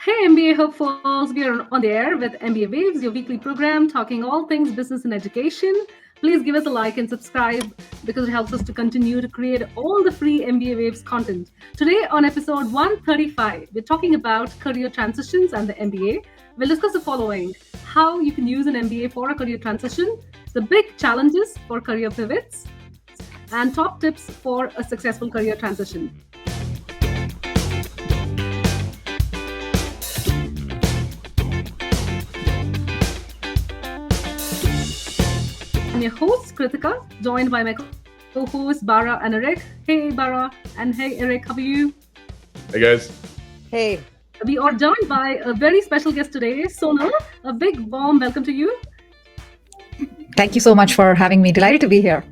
Hey MBA hopefuls, we are on the air with MBA Waves, your weekly program talking all things business and education. Please give us a like and subscribe because it helps us to continue to create all the free MBA Waves content. Today on episode 135, we're talking about career transitions and the MBA. We'll discuss the following: how you can use an MBA for a career transition, the big challenges for career pivots, and top tips for a successful career transition. I'm your host, Krithika, joined by my co-hosts, Bara and Eric. Hey, Bara, and hey, Eric, how are you? Hey guys. Hey, We are joined by a very special guest today, Sonal. A big warm welcome to you. thank you so much for having me. Delighted to be here.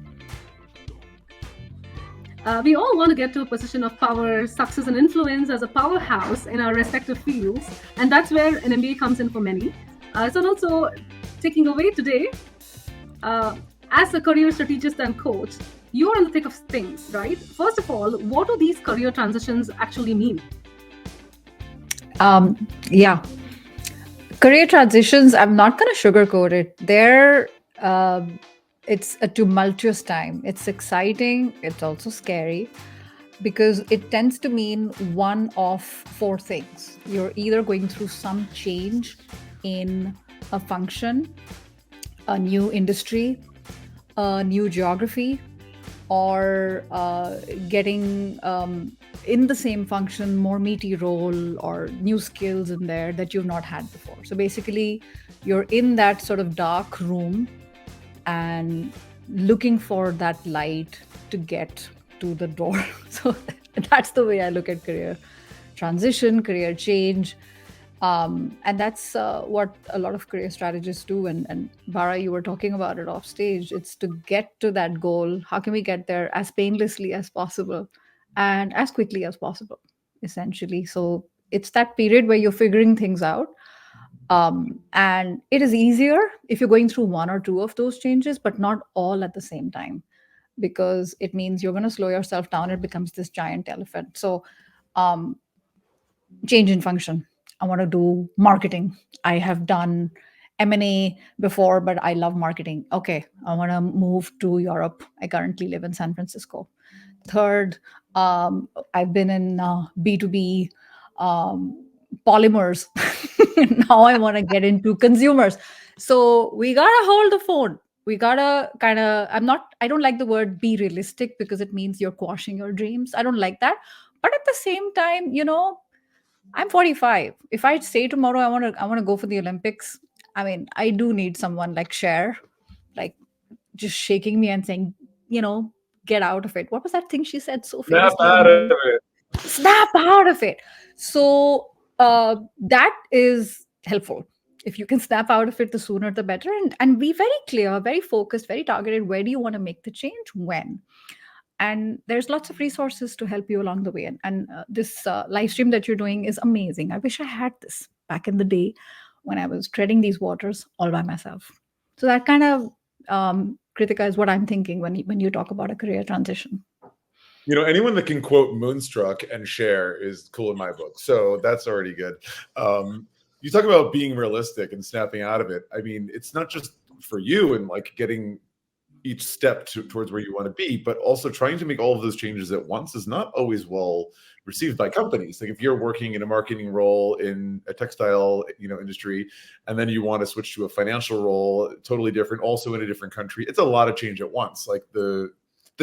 We all want to get to a position of power, success, and influence as a powerhouse in our respective fields, and that's where an MBA comes in for many. Sonal, so taking away today, as a career strategist and coach, you're in the thick of things, right? First of all, what do these career transitions actually mean? Yeah, career transitions. I'm not going to sugarcoat it. It's a tumultuous time. It's exciting. It's also scary because it tends to mean one of four things. You're either going through some change in a function, a new industry, a new geography, or getting in the same function more meaty role or new skills in there that you've not had before. So basically, you're in that sort of dark room and looking for that light to get to the door. So that's the way I look at career transition, career change. And that's what a lot of career strategists do. And Bara, you were talking about it off stage. It's to get to that goal. How can we get there as painlessly as possible and as quickly as possible, essentially? So it's that period where you're figuring things out. And it is easier if you're going through one or two of those changes, but not all at the same time, because it means you're going to slow yourself down. It becomes this giant elephant. So, um, change in function. I want to do marketing. I have done M&A before, but I love marketing. Okay, I want to move to Europe. I currently live in San Francisco. Third, I've been in B2B um, polymers. Now I want to get into consumers. So we got to hold the phone. We got to kind of, I don't like the word be realistic because it means you're quashing your dreams. I don't like that. But at the same time, I'm 45. If I say tomorrow I want to go for the Olympics, I mean, I do need someone like Cher, like just shaking me and saying, you know, get out of it. What was that thing she said so Snap famously in out the of movie? it. Snap out of it. So that is helpful. If you can snap out of it, the sooner the better, and be very clear, very focused, very targeted. Where do you want to make the change? When? And there's lots of resources to help you along the way. And this live stream that you're doing is amazing. I wish I had this back in the day when I was treading these waters all by myself. So that kind of Kritika is what I'm thinking when you talk about a career transition. Anyone that can quote Moonstruck and share is cool in my book. So that's already good. You talk about being realistic and snapping out of it. I mean, it's not just for you and like getting each step towards where you want to be, but also trying to make all of those changes at once is not always well received by companies. Like if you're working in a marketing role in a textile, industry, and then you want to switch to a financial role, totally different, also in a different country, it's a lot of change at once. Like the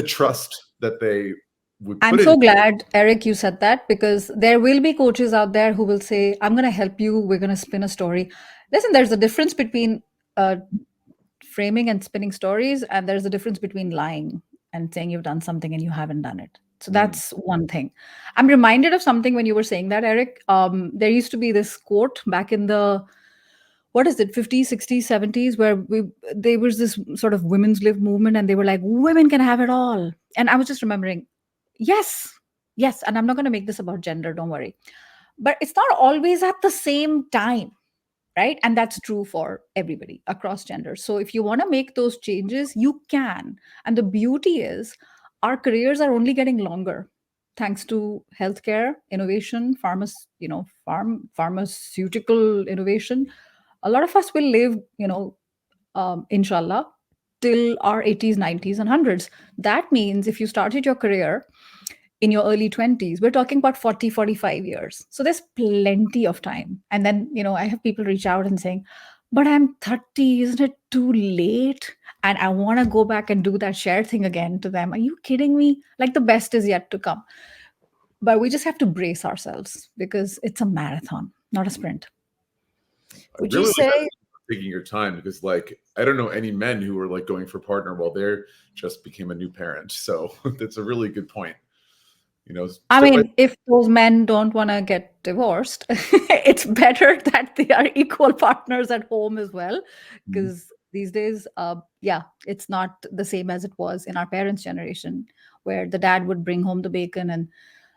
trust that they would I'm put so in. glad, Eric, you said that because there will be coaches out there who will say, I'm going to help you. We're going to spin a story. Listen, there's a difference between uh, framing and spinning stories, and there's a difference between lying and saying you've done something and you haven't done it. So that's one thing. I'm reminded of something when you were saying that, Eric. There used to be this quote back in the what is it 50s 60s 70s where there was this sort of women's live movement and they were like women can have it all, and I was just remembering, yes, yes, and I'm not going to make this about gender, don't worry, but it's not always at the same time, right? And that's true for everybody across genders. So if you want to make those changes, you can. And the beauty is our careers are only getting longer. thanks to healthcare innovation, pharmaceutical innovation, a lot of us will live, inshallah, till our 80s, 90s, and hundreds. That means if you started your career in your early 20s, we're talking about 40, 45 years. So there's plenty of time. And then, I have people reach out and saying, but I'm 30, isn't it too late? And I want to go back and do that share thing again to them. Are you kidding me? Like, the best is yet to come. But we just have to brace ourselves because it's a marathon, not a sprint. Would you say taking your time, because like I don't know any men who are like going for partner while they're just became a new parent. So that's a really good point. I mean, if those men don't want to get divorced, it's better that they are equal partners at home as well. Because these days, it's not the same as it was in our parents' generation, where the dad would bring home the bacon and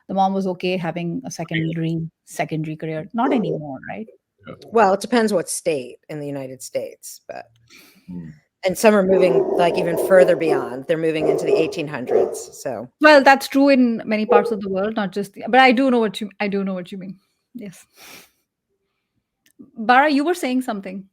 the mom was okay having a secondary career. Not anymore, right? Well, it depends what state in the United States, but and some are moving like even further beyond. They're moving into the 1800s. So, well, that's true in many parts of the world, not just. But I do know what you mean. Yes, Bara, you were saying something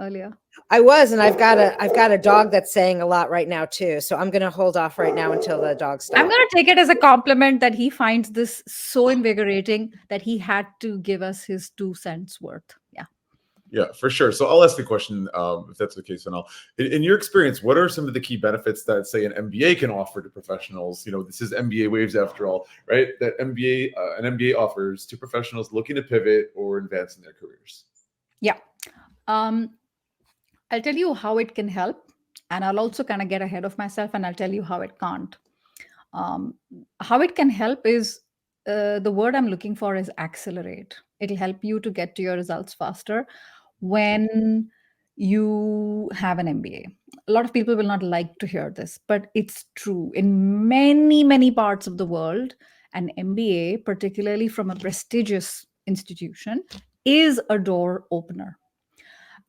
earlier. I was, and I've got a dog that's saying a lot right now too. So I'm going to hold off right now until the dog stops. I'm going to take it as a compliment that he finds this so invigorating that he had to give us his 2 cents worth. Yeah, for sure. So I'll ask the question, if that's the case, Sonal. In your experience, what are some of the key benefits that, say, an MBA can offer to professionals? This is MBA Waves after all, right? That an MBA offers to professionals looking to pivot or advance in their careers. Yeah. I'll tell you how it can help, and I'll also kind of get ahead of myself, and I'll tell you how it can't. How it can help is, the word I'm looking for is accelerate. It'll help you to get to your results faster when you have an MBA. A lot of people will not like to hear this, but it's true. In many, many parts of the world, an MBA, particularly from a prestigious institution, is a door opener.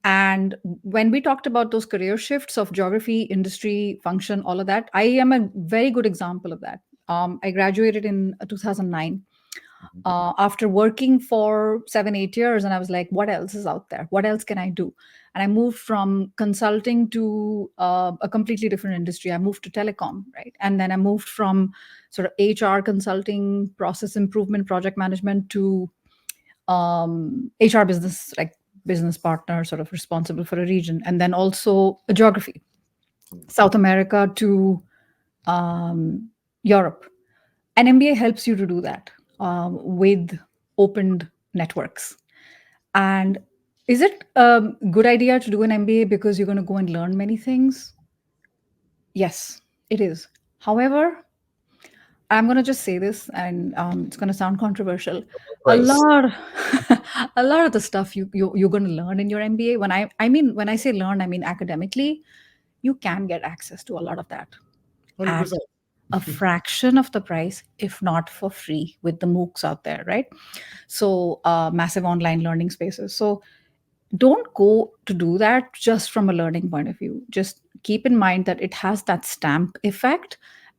And when we talked about those career shifts of geography, industry, function, all of that, I am a very good example of that. I graduated in 2009 after working for 7-8 years, and I was like, what else is out there? What else can I do? And I moved from consulting to a completely different industry. I moved to telecom, right? And then I moved from sort of HR consulting, process improvement, project management to HR business, like business partner, sort of responsible for a region, and then also a geography, South America to Europe. An MBA helps you to do that with opened networks. And is it a good idea to do an MBA because you're going to go and learn many things? Yes, it is. However, I'm going to just say this, and it's going to sound controversial. A lot of the stuff you're going to learn in your MBA, when I say learn, I mean academically, you can get access to a lot of that 100%. at a fraction of the price, if not for free, with the MOOCs out there, right? So massive online learning spaces. So don't go to do that just from a learning point of view. Just keep in mind that it has that stamp effect,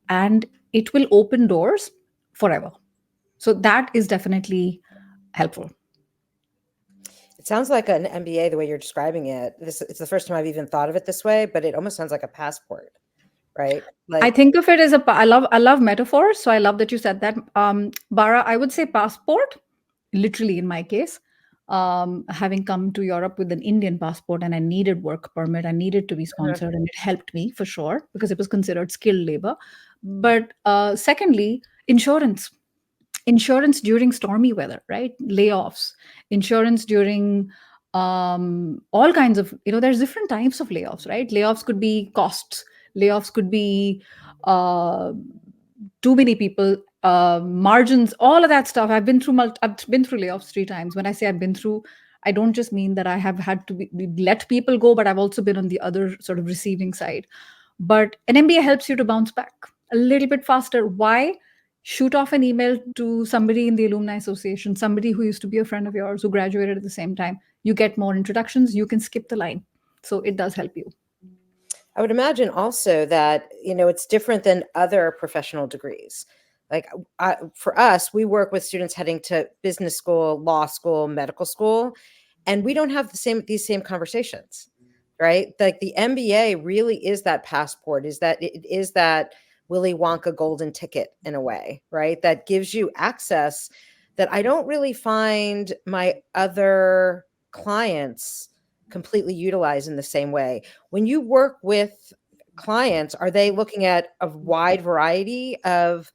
and it will open doors forever. So that is definitely helpful. It sounds like an MBA, the way you're describing it. It's the first time I've even thought of it this way, but it almost sounds like a passport, right? I think of it as I love metaphors. So I love that you said that. Bara, I would say passport, literally in my case. Having come to Europe with an Indian passport and I needed work permit, I needed to be sponsored, and it helped me for sure because it was considered skilled labor. But secondly, insurance during stormy weather, right? Layoffs, insurance during all kinds of, there's different types of layoffs, right? Layoffs could be costs, layoffs could be too many people, margins, all of that stuff. I've been through layoffs 3 times. When I say I've been through, I don't just mean that I have had to let people go, but I've also been on the other sort of receiving side. But an MBA helps you to bounce back a little bit faster. Why? Shoot off an email to somebody in the alumni association, somebody who used to be a friend of yours who graduated at the same time. You get more introductions. You can skip the line. So it does help you. I would imagine also that, it's different than other professional degrees. Like for us, we work with students heading to business school, law school, medical school, and we don't have these same conversations, right? Like the MBA really is that passport, is that Willy Wonka golden ticket in a way, right? That gives you access that I don't really find my other clients completely utilize in the same way. When you work with clients, are they looking at a wide variety of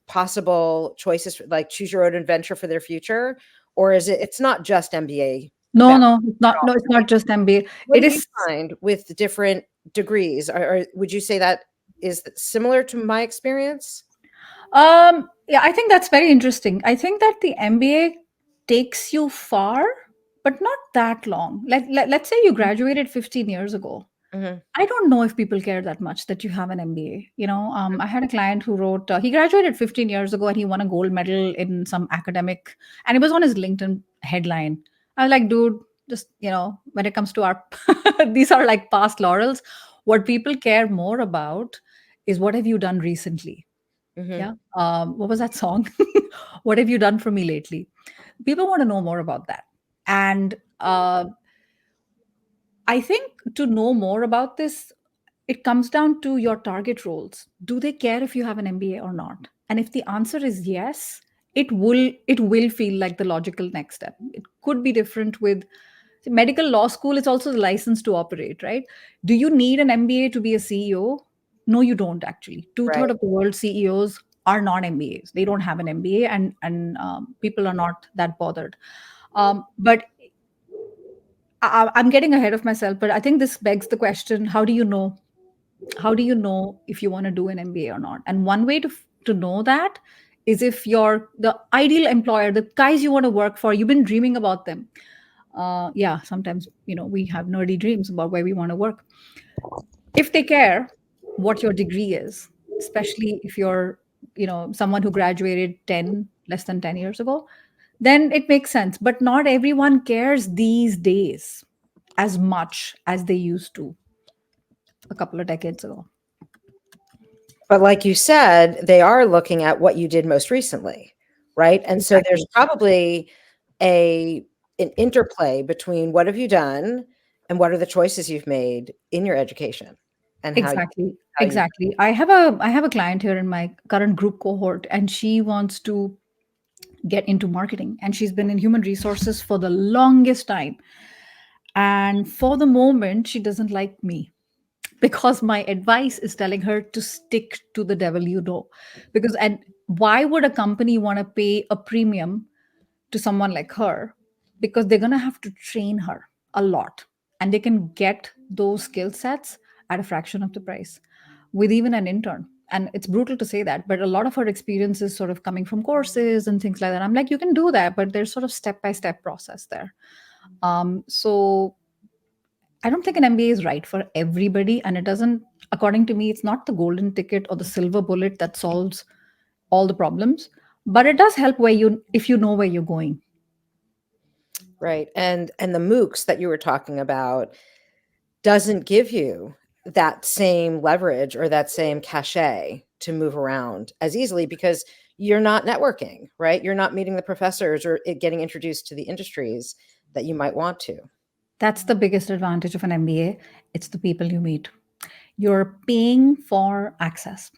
possible choices, like choose your own adventure for their future? Or is it's not just MBA? No, it's not. No, it's not just MBA. What It do you is. find with different degrees? Or would you say that is similar to my experience? Yeah, I think that's very interesting. I think that the MBA takes you far, but not that long. Like let's say you graduated 15 years ago. Mhm. I don't know if people care that much that you have an MBA. I had a client who wrote, he graduated 15 years ago and he won a gold medal in some academic, and it was on his LinkedIn headline. I was like, dude, just, when it comes to our, these are like past laurels. What people care more about is what have you done recently? Mhm. Yeah. What was that song? What have you done for me lately? People want to know more about that. And I think to know more about this, it comes down to your target roles. Do they care if you have an MBA or not? And if the answer is yes, it will feel like the logical next step. It could be different with medical law school. It's also the license to operate, right? Do you need an MBA to be a CEO? No, you don't actually. Two-thirds Right. of the world's CEOs are not MBAs. They don't have an MBA, and people are not that bothered. But I'm getting ahead of myself. But I think this begs the question: how do you know? How do you know if you want to do an MBA or not? And one way to know that is if you're the ideal employer, the guys you want to work for, you've been dreaming about them. Yeah, sometimes we have nerdy dreams about where we want to work. If they care what your degree is, especially if you're someone who graduated 10 less than 10 years ago, then it makes sense. But not everyone cares these days as much as they used to a couple of decades ago. But like you said, they are looking at what you did most recently, right? And so there's probably an interplay between what have you done and what are the choices you've made in your education and how Exactly. I have a client here in my current group cohort, and she wants to get into marketing, and she's been in human resources for the longest time. And for the moment, she doesn't like me because my advice is telling her to stick to the devil you know. Because, and why would a company want to pay a premium to someone like her? Because they're going to have to train her a lot, and they can get those skill sets at a fraction of the price with even an intern. And it's brutal to say that, but a lot of her experience is sort of coming from courses and things like that. I'm like, you can do that, but there's sort of step by step process there. So I don't think an MBA is right for everybody. And it doesn't, according to me, it's not the golden ticket or the silver bullet that solves all the problems, but it does help if you know where you're going. Right. And the MOOCs that you were talking about doesn't give you that same leverage or that same cachet to move around as easily because you're not networking, right? You're not meeting the professors or getting introduced to the industries that you might want to. That's the biggest advantage of an MBA. It's the people you meet. You're paying for access.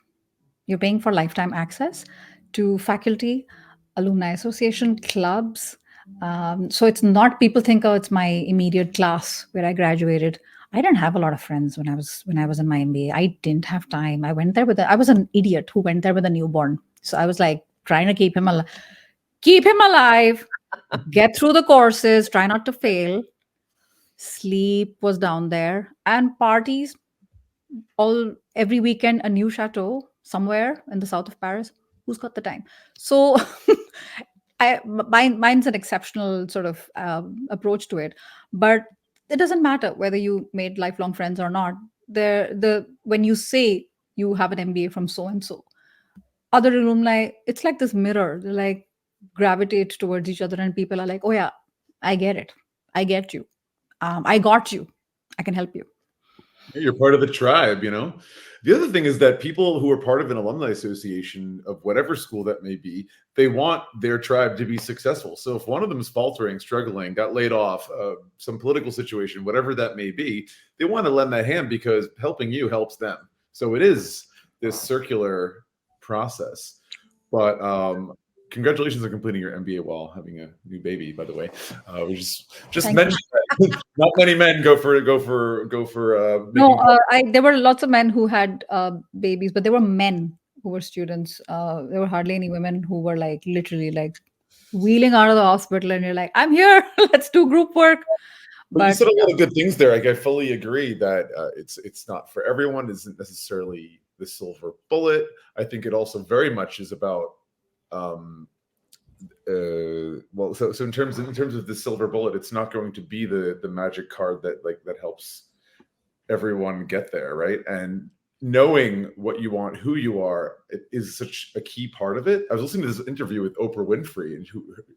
You're paying for lifetime access to faculty, alumni association, clubs. So it's not, people think, oh, it's my immediate class where I graduated. I didn't have a lot of friends when I was in my MBA. I didn't have time. I went there I was an idiot who went there with a newborn. So I was like trying to keep him alive, get through the courses, try not to fail. Sleep was down there, and parties every weekend, a new chateau somewhere in the south of Paris. Who's got the time? So mine's an exceptional sort of approach to it, but it doesn't matter whether you made lifelong friends or not. When you say you have an MBA from so and so, other alumni, it's like this mirror. They like gravitate towards each other, and people are like, "Oh yeah, I get it. I get you. I got you. I can help you." You're part of the tribe, you know? The other thing is that people who are part of an alumni association of whatever school that may be, they want their tribe to be successful. So if one of them is faltering, struggling, got laid off, some political situation, whatever that may be, they want to lend that hand because helping you helps them. So it is this circular process. But congratulations on completing your MBA while having a new baby, by the way. We just Thank mentioned that. Not many men go for No, making there were lots of men who had babies, but there were men who were students. There were hardly any women who were like literally like wheeling out of the hospital, and you're like, "I'm here. Let's do group work." But you But said a lot of good things there. Like, I fully agree that it's not for everyone. Isn't necessarily the silver bullet. I think it also very much is about well, so in terms of the silver bullet, it's not going to be the magic card that helps everyone get there, right? And knowing what you want, who you are, it is such a key part of it. I was listening to this interview with Oprah Winfrey, and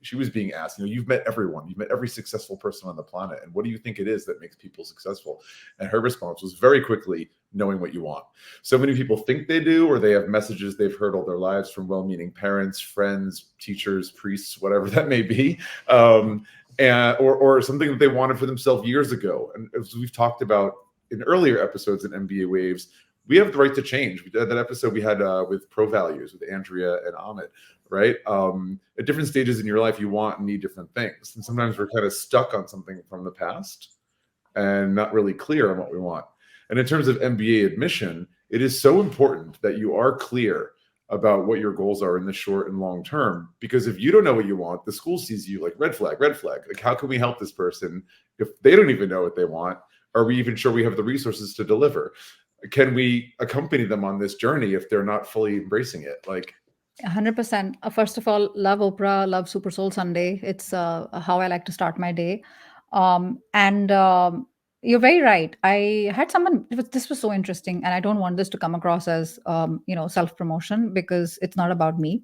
she was being asked, you've met everyone, you've met every successful person on the planet, and what do you think it is that makes people successful? And her response was very quickly, knowing what you want. So many people think they do, or they have messages they've heard all their lives from well-meaning parents, friends, teachers, priests, whatever that may be. Or something that they wanted for themselves years ago. And as we've talked about in earlier episodes in MBA Waves, we have the right to change. We did that episode we had with Pro Values with Andrea and Amit, right? At different stages in your life, you want and need different things. And sometimes we're kind of stuck on something from the past and not really clear on what we want. And in terms of MBA admission, it is so important that you are clear about what your goals are in the short and long term. Because if you don't know what you want, the school sees you like red flag, red flag. Like, how can we help this person if they don't even know what they want? Are we even sure we have the resources to deliver? Can we accompany them on this journey if they're not fully embracing it? Like, 100%. First of all, love Oprah, love Super Soul Sunday. It's how I like to start my day. And you're very right. I had someone, this was so interesting, and I don't want this to come across as, self-promotion, because it's not about me.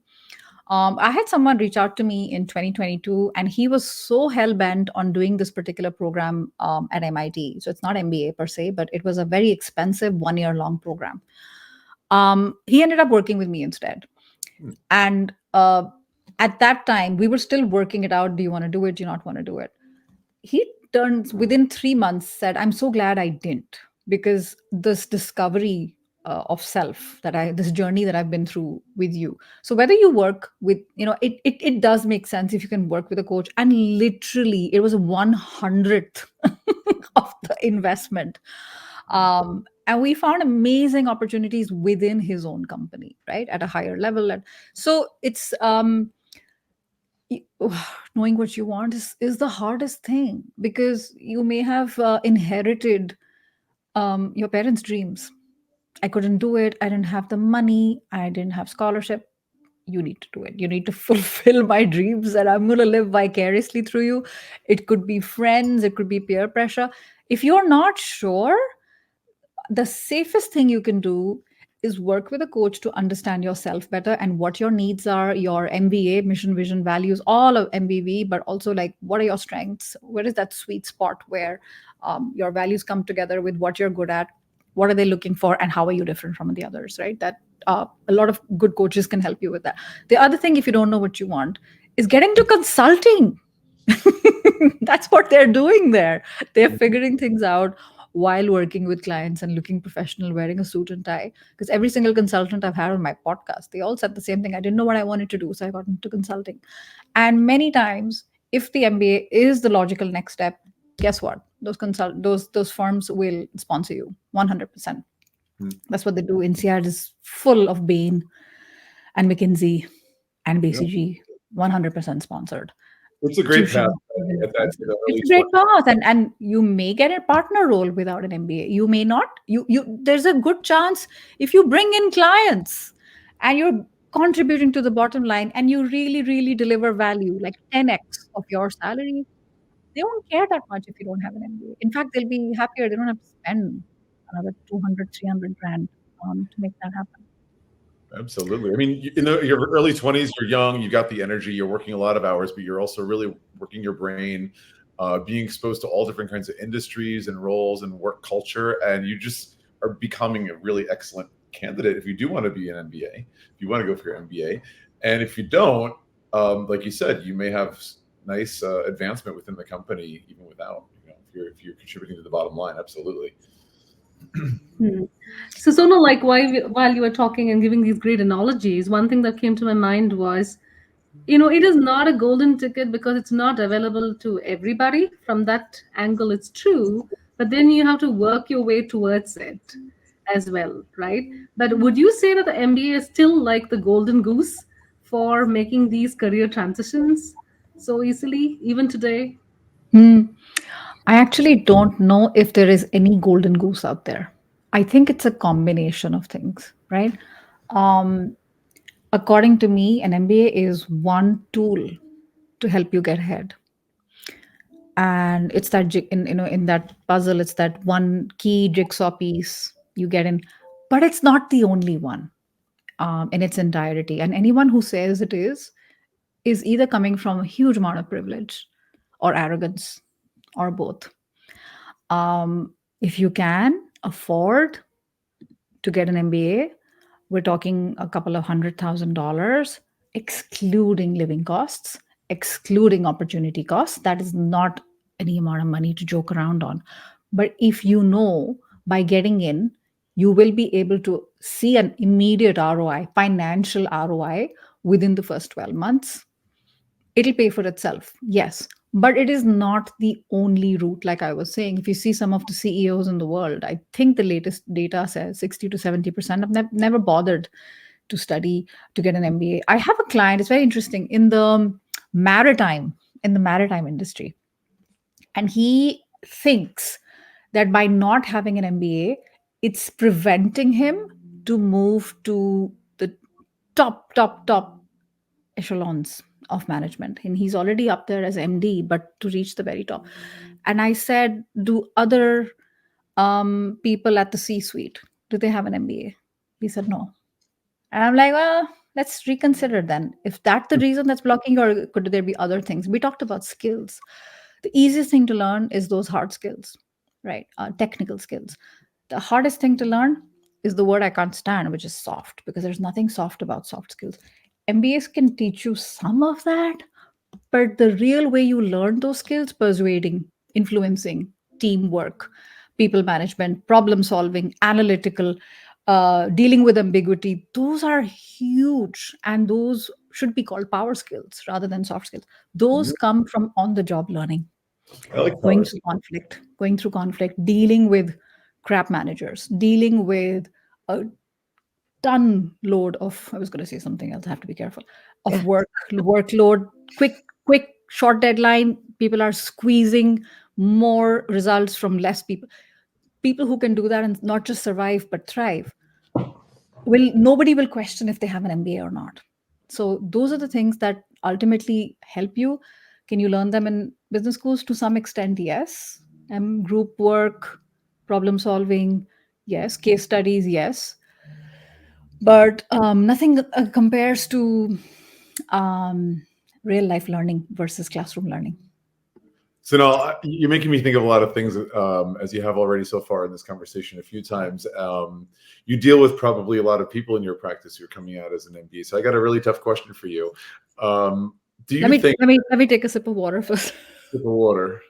I had someone reach out to me in 2022, and he was so hell-bent on doing this particular program at MIT. So it's not MBA per se, but it was a very expensive 1-year-long program. He ended up working with me instead. And at that time, we were still working it out. Do you want to do it? Do you not want to do it? He turned within 3 months, said, I'm so glad I didn't, because this discovery of self this journey that I've been through with you. So whether you work with, it does make sense if you can work with a coach. And literally it was 100th of the investment. And we found amazing opportunities within his own company, right, at a higher level. And so it's knowing what you want is the hardest thing, because you may have inherited your parents' dreams. I couldn't do it. I didn't have the money. I didn't have scholarship. You need to do it. You need to fulfill my dreams, and I'm going to live vicariously through you. It could be friends. It could be peer pressure. If you're not sure, the safest thing you can do is work with a coach to understand yourself better and what your needs are, your MBA, mission, vision, values, all of MBV, but also like, what are your strengths? Where is that sweet spot where your values come together with what you're good at? What are they looking for? And how are you different from the others, right? That a lot of good coaches can help you with that. The other thing, if you don't know what you want, is getting to consulting. That's what they're doing there. They're figuring things out while working with clients and looking professional, wearing a suit and tie. Because every single consultant I've had on my podcast, they all said the same thing. I didn't know what I wanted to do, so I got into consulting. And many times, if the MBA is the logical next step, guess what? Those firms will sponsor you 100%. That's what they do. INSEAD is full of Bain and McKinsey and BCG, 100% sponsored. It's a great path. It's a great path, and you may get a partner role without an MBA. You may not. There's a good chance if you bring in clients and you're contributing to the bottom line and you really, really deliver value, like 10x of your salary, they won't care that much if you don't have an MBA. In fact, they'll be happier. They don't have to spend another 200, 300 grand to make that happen. Absolutely. I mean, in your early 20s, you're young, you got the energy, you're working a lot of hours, but you're also really working your brain, being exposed to all different kinds of industries and roles and work culture, and you just are becoming a really excellent candidate if you do want to be an MBA, if you want to go for your MBA. And if you don't, like you said, you may have nice advancement within the company even without, if you're contributing to the bottom line. Absolutely. So Sonal, like while you were talking and giving these great analogies, one thing that came to my mind was, it is not a golden ticket because it's not available to everybody. From that angle, it's true, but then you have to work your way towards it as well, right? But would you say that the MBA is still like the golden goose for making these career transitions so easily, even today? I actually don't know if there is any golden goose out there. I think it's a combination of things, right? Um, According to me, an MBA is one tool to help you get ahead. And it's that in that puzzle, it's that one key jigsaw piece you get in, but it's not the only one in its entirety. And anyone who says it is either coming from a huge amount of privilege or arrogance or both. If you can afford to get an MBA, we're talking a couple of $100,000, excluding living costs, excluding opportunity costs. That is not any amount of money to joke around on. But if you know by getting in, you will be able to see an immediate ROI, financial ROI within the first 12 months. It'll pay for itself, yes. But it is not the only route. Like I was saying, if you see some of the CEOs in the world, I think the latest data says 60 to 70% have never bothered to study to get an MBA. I have a client, it's very interesting, in the maritime industry. And he thinks that by not having an MBA, it's preventing him to move to the top echelons of management. And he's already up there as MD, but to reach the very top. And I said, do other people at the C-suite, do they have an MBA? He said, no. And I'm like, well, let's reconsider then. If that's the reason that's blocking, or could there be other things? We talked about skills. The easiest thing to learn is those hard skills, right? Technical skills. The hardest thing to learn is the word I can't stand, which is soft, because there's nothing soft about soft skills. MBAs can teach you some of that, but the real way you learn those skills, persuading, influencing, teamwork, people management, problem solving, analytical, dealing with ambiguity, those are huge. And those should be called power skills rather than soft skills. Those come from on the job learning, I like going powers. through conflict, dealing with crap managers, dealing with a ton load of, I was going to say something else, I have to be careful, of workload, quick short deadline. People are squeezing more results from less people who can do that and not just survive but thrive. Nobody will question if they have an MBA or not. So those are the things that ultimately help you. Can you learn them in business schools? To some extent, yes. Group work, problem solving, yes. Case studies, yes. But nothing compares to real life learning versus classroom learning. So now you're making me think of a lot of things, as you have already so far in this conversation a few times. You deal with probably a lot of people in your practice. You're coming out as an MBA. So I got a really tough question for you. Do you think? Let me take a sip of water first. Sip of water.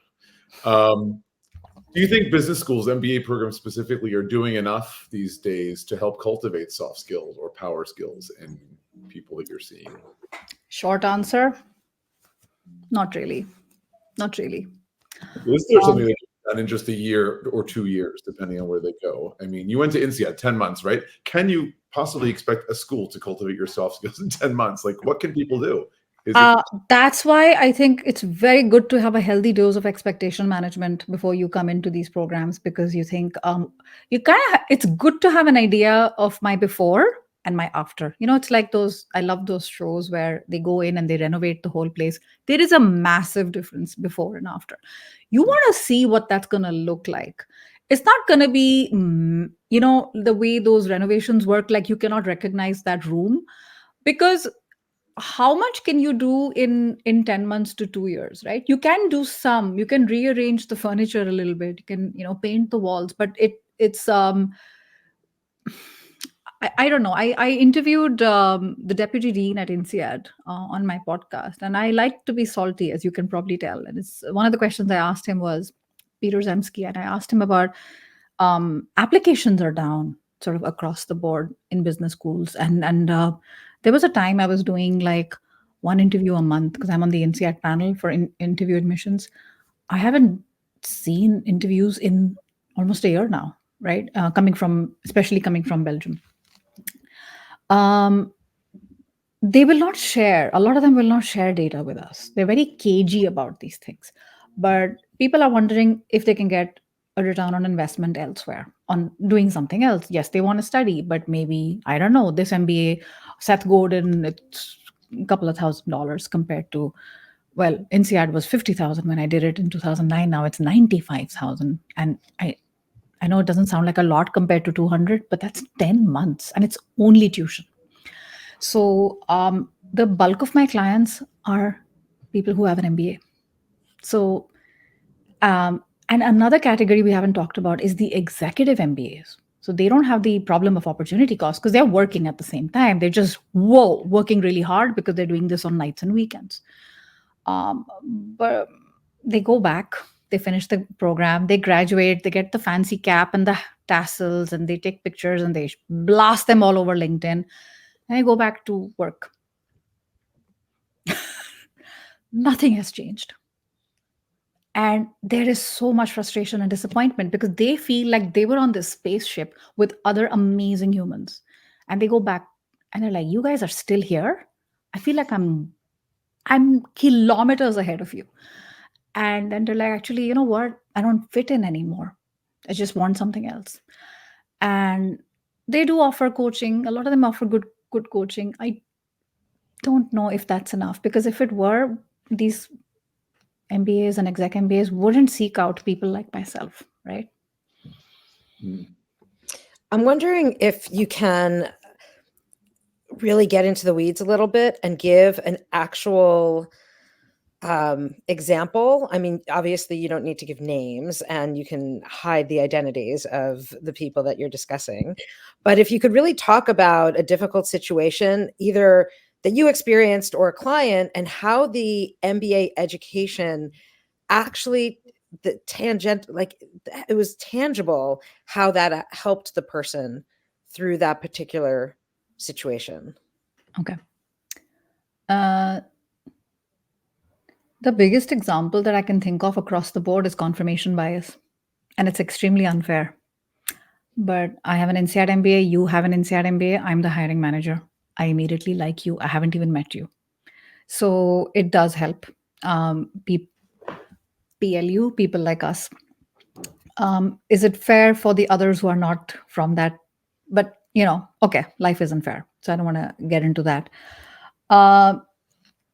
Do you think business schools, MBA programs specifically, are doing enough these days to help cultivate soft skills or power skills in people that you're seeing? Short answer, not really. Not really. Is there something that you've done in just a year or 2 years, depending on where they go? I mean, you went to INSEAD 10 months, right? Can you possibly expect a school to cultivate your soft skills in 10 months? Like, what can people do? That's why I think it's very good to have a healthy dose of expectation management before you come into these programs, because you think it's good to have an idea of my before and my after. It's like I love those shows where they go in and they renovate the whole place. There is a massive difference before and after. You want to see what that's going to look like. It's not going to be, the way those renovations work, like you cannot recognize that room, because how much can you do in 10 months to 2 years, right? You can do some, you can rearrange the furniture a little bit, you can, paint the walls, but it's I don't know. I interviewed the deputy dean at INSEAD on my podcast, and I like to be salty, as you can probably tell. And it's one of the questions I asked him was Peter Zemsky, and I asked him about applications are down sort of across the board in business schools, and there was a time I was doing like one interview a month because I'm on the INSEAD panel for interview admissions. I haven't seen interviews in almost a year now, right? Especially coming from Belgium. They will not share, a lot of them will not share data with us. They're very cagey about these things. But people are wondering if they can get a return on investment elsewhere on doing something else. Yes, they want to study, but maybe, I don't know, this MBA, Seth Godin, it's a couple of $1,000 compared to, well, INSEAD was 50,000 when I did it in 2009. Now it's 95,000. And I know it doesn't sound like a lot compared to 200, but that's 10 months and it's only tuition. So the bulk of my clients are people who have an MBA. So, and another category we haven't talked about is the executive MBAs. So they don't have the problem of opportunity cost because they're working at the same time. They're just, working really hard because they're doing this on nights and weekends. But they go back, they finish the program, they graduate, they get the fancy cap and the tassels, and they take pictures and they blast them all over LinkedIn. And I go back to work. Nothing has changed. And there is so much frustration and disappointment because they feel like they were on this spaceship with other amazing humans. And they go back and they're like, you guys are still here? I feel like I'm kilometers ahead of you. And then they're like, actually, you know what? I don't fit in anymore. I just want something else. And they do offer coaching. A lot of them offer good coaching. I don't know if that's enough, because if it were, these MBAs and exec MBAs wouldn't seek out people like myself, right? I'm wondering if you can really get into the weeds a little bit and give an actual example. I mean, obviously you don't need to give names and you can hide the identities of the people that you're discussing. But if you could really talk about a difficult situation, either that you experienced or a client, and how the MBA education actually, it was tangible, how that helped the person through that particular situation. Okay. The biggest example that I can think of across the board is confirmation bias. And it's extremely unfair. But I have an INSEAD MBA, you have an INSEAD MBA, I'm the hiring manager. I immediately like you. I haven't even met you. So it does help. PLU, people like us. Is it fair for the others who are not from that? But, okay, life isn't fair. So I don't want to get into that.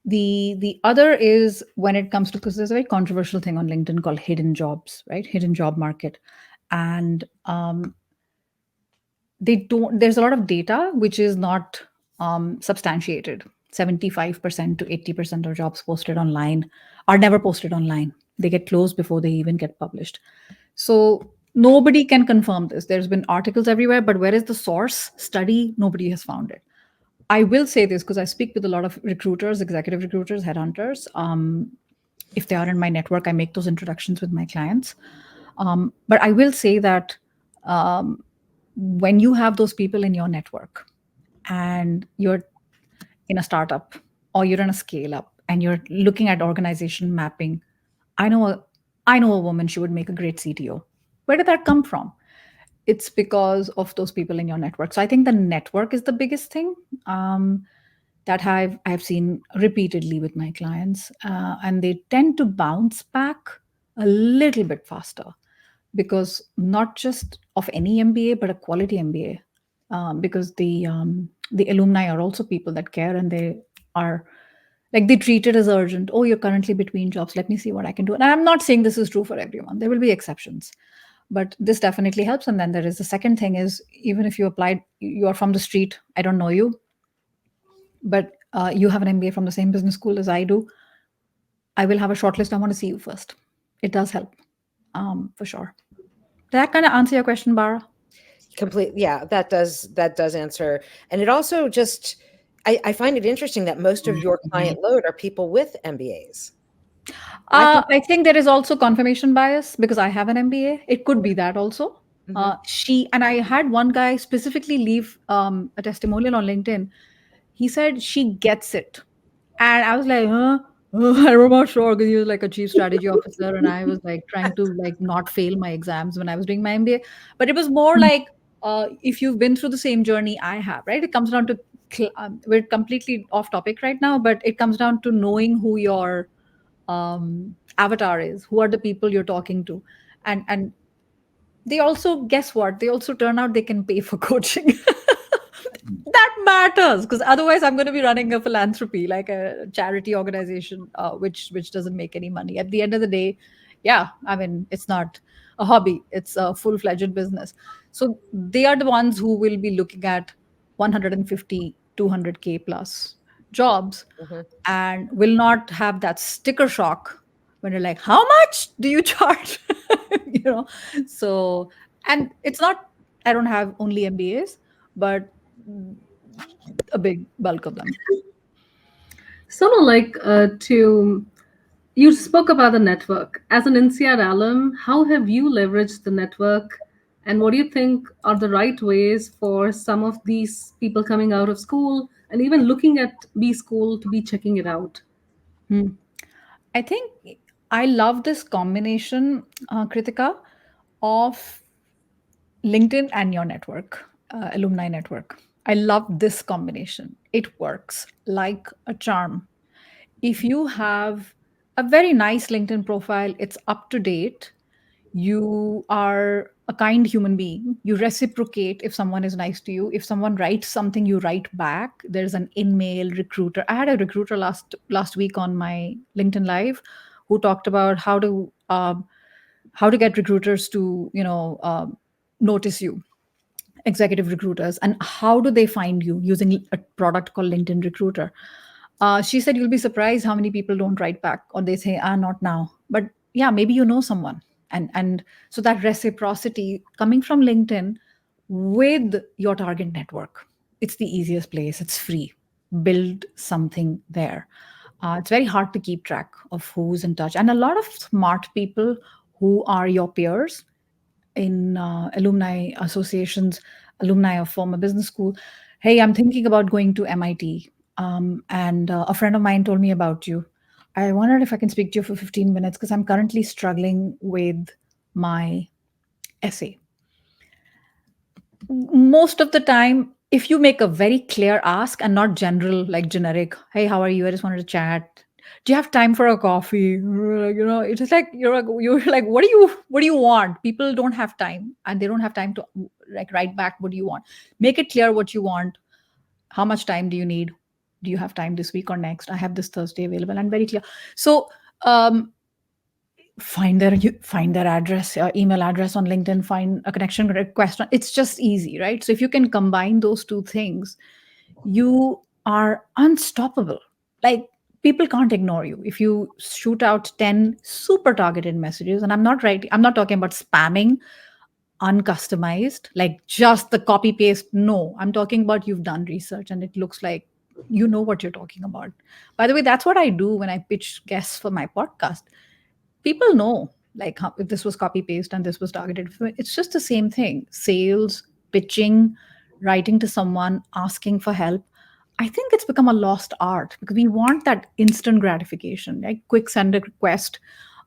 The other is when it comes to, because there's a very controversial thing on LinkedIn called hidden jobs, right? Hidden job market. And there's a lot of data which is not substantiated. 75% to 80% of jobs posted online are never posted online. They get closed before they even get published. So nobody can confirm this. There's been articles everywhere, but where is the source study? Nobody has found it. I will say this because I speak with a lot of recruiters, executive recruiters, headhunters. If they are in my network, I make those introductions with my clients. But I will say that when you have those people in your network and you're in a startup or you're in a scale up and you're looking at organization mapping, I know a woman, she would make a great CTO. Where did that come from? It's because of those people in your network. So I think the network is the biggest thing that I've seen repeatedly with my clients. And they tend to bounce back a little bit faster because not just of any MBA, but a quality MBA. Because the alumni are also people that care, and they are like, they treat it as urgent. Oh, you're currently between jobs. Let me see what I can do. And I'm not saying this is true for everyone. There will be exceptions. But this definitely helps. And then there is the second thing is, even if you applied, you are from the street, I don't know you, but you have an MBA from the same business school as I do, I will have a short list. I want to see you first. It does help, for sure. Did that kind of answer your question, Bara? Complete. Yeah, that does answer. And it also just, I find it interesting that most of your client load are people with MBAs. I think there is also confirmation bias because I have an MBA. It could be that also. She and I had one guy specifically leave a testimonial on LinkedIn. He said she gets it, and I was like, huh? I'm not sure because he was like a chief strategy officer, and I was like trying to like not fail my exams when I was doing my MBA. But it was more like if you've been through the same journey I have, right? It comes down to we're completely off topic right now, but it comes down to knowing who your avatar is, who are the people you're talking to, and they also, guess what, they also turn out they can pay for coaching. That matters because otherwise I'm going to be running a philanthropy like a charity organization, which doesn't make any money at the end of the day. Yeah, I mean, it's not a hobby, it's a full-fledged business. So they are the ones who will be looking at 150 200K plus jobs and will not have that sticker shock when you're like, how much do you charge? you know so, and it's not, I don't have only MBAs, but a big bulk of them. Sort of like to you spoke about the network. As an INSEAD alum, how have you leveraged the network? And what do you think are the right ways for some of these people coming out of school and even looking at B school to be checking it out? I think I love this combination, Kritika, of LinkedIn and your network, alumni network. I love this combination. It works like a charm. If you have a very nice LinkedIn profile, it's up to date, you are a kind human being, you reciprocate if someone is nice to you, if someone writes something you write back, there's an in-mail recruiter. I had a recruiter last week on my LinkedIn live who talked about how to get recruiters to notice you, executive recruiters, and how do they find you using a product called LinkedIn Recruiter. She said you'll be surprised how many people don't write back or they say, not now. But yeah, maybe you know someone. And so that reciprocity coming from LinkedIn with your target network, it's the easiest place. It's free. Build something there. It's very hard to keep track of who's in touch. And a lot of smart people who are your peers in alumni associations, alumni of former business school. Hey, I'm thinking about going to MIT. And a friend of mine told me about you. I wondered if I can speak to you for 15 minutes because I'm currently struggling with my essay. Most of the time, if you make a very clear ask and not general, like generic, hey, how are you? I just wanted to chat. Do you have time for a coffee? It's just like you're like, what do you want? People don't have time, and they don't have time to like write back. What do you want? Make it clear what you want. How much time do you need? Do you have time this week or next? I have this Thursday available, and very clear. So find their address, email address on LinkedIn, find a connection request. It's just easy, right? So if you can combine those two things, you are unstoppable. Like, people can't ignore you if you shoot out 10 super targeted messages. And I'm not talking about spamming, uncustomized, like just the copy paste. No, I'm talking about you've done research and it looks like you know what you're talking about. By the way, that's what I do when I pitch guests for my podcast. People know, like, if this was copy paste and this was targeted. It's just the same thing. Sales, pitching, writing to someone, asking for help. I think it's become a lost art because we want that instant gratification, like quick send a request.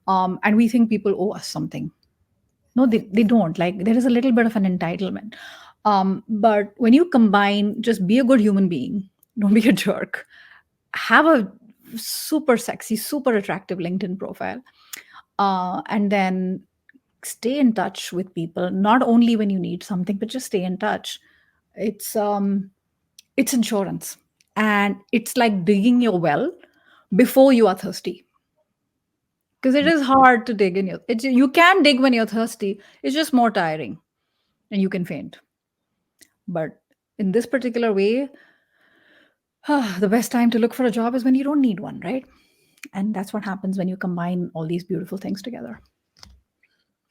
And we think people owe us something. No, they don't. Like, there is a little bit of an entitlement. But when you combine, just be a good human being, don't be a jerk, have a super sexy, super attractive LinkedIn profile, and then stay in touch with people, not only when you need something, but just stay in touch. It's insurance, and it's like digging your well before you are thirsty, because it is hard to dig in you can dig when you're thirsty. It's just more tiring and you can faint. But in this particular way, The best time to look for a job is when you don't need one, right? And that's what happens when you combine all these beautiful things together.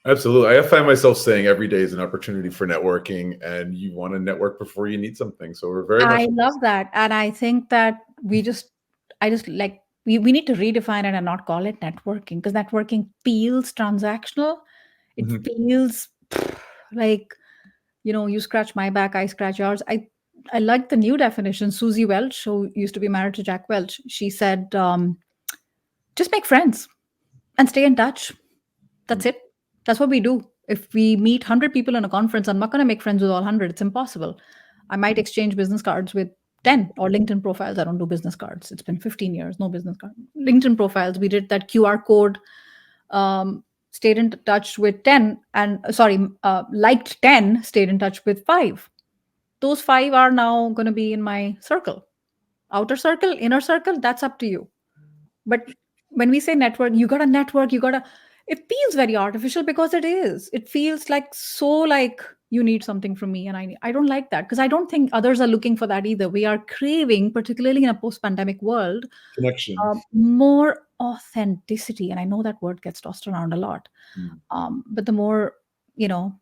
Absolutely. I find myself saying every day is an opportunity for networking, and you want to network before you need something. So we're very much. I love that. And I think that we need to redefine it and not call it networking, because networking feels transactional. It Mhm. feels like, you scratch my back, I scratch yours. I like the new definition. Susie Welch, who used to be married to Jack Welch, she said, just make friends and stay in touch. That's it. That's what we do. If we meet 100 people in a conference, I'm not going to make friends with all 100. It's impossible. I might exchange business cards with 10, or LinkedIn profiles. I don't do business cards. It's been 15 years, no business card. LinkedIn profiles, we did that QR code, stayed in touch with 10, and liked 10, stayed in touch with 5. Those 5 are now going to be in my circle. Outer circle, inner circle, that's up to you. But when we say network, it feels very artificial, because it is. It feels like you need something from me, and I don't like that, because I don't think others are looking for that either. We are craving, particularly in a post-pandemic world, Connection. more authenticity. And I know that word gets tossed around a lot. But the more,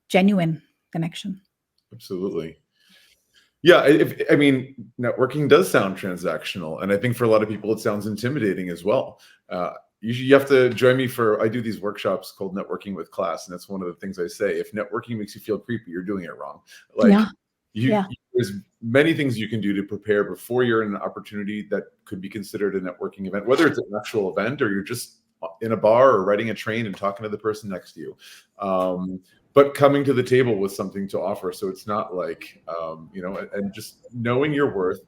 genuine connection. Absolutely. Yeah, I mean, networking does sound transactional, and I think for a lot of people it sounds intimidating as well. You have to join me I do these workshops called Networking with Class, and that's one of the things I say. If networking makes you feel creepy, you're doing it wrong. Like, Yeah. there's many things you can do to prepare before you're in an opportunity that could be considered a networking event, whether it's an actual event or you're just in a bar or riding a train and talking to the person next to you. But coming to the table with something to offer. So it's not like, and just knowing your worth,